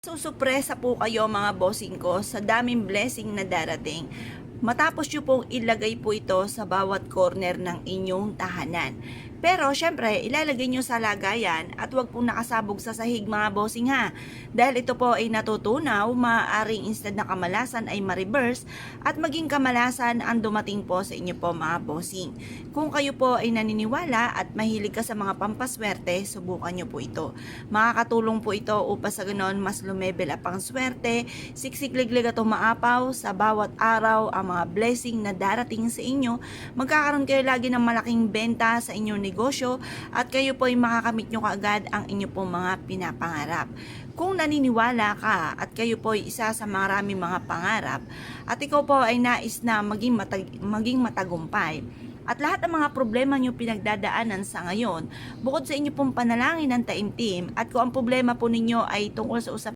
Susupresa po kayo mga bossing ko sa daming blessing na darating. Matapos nyo pong ilagay po ito sa bawat corner ng inyong tahanan. Pero syempre, ilalagay nyo sa lagayan at huwag pong nakasabog sa sahig mga bossing ha. Dahil ito po ay natutunaw, maaaring instead na kamalasan ay ma-reverse at maging kamalasan ang dumating po sa inyo po mga bossing. Kung kayo po ay naniniwala at mahilig ka sa mga pampaswerte, subukan nyo po ito. Makakatulong po ito upang sa ganon mas lumebel up ang swerte, siksikliglig at umaapaw sa bawat araw ang mga blessing na darating sa inyo. Magkakaroon kayo lagi ng malaking benta sa inyong negosyo at kayo po ay makakamit nyo kaagad ang inyo pong mga pinapangarap. Kung naniniwala ka at kayo po ay isa sa maraming mga pangarap at ikaw po ay nais na maging matagumpay, at lahat ng mga problema nyo pinagdadaanan sa ngayon, bukod sa inyo pong panalangin ng taimtim at kung ang problema po ninyo ay tungkol sa usapin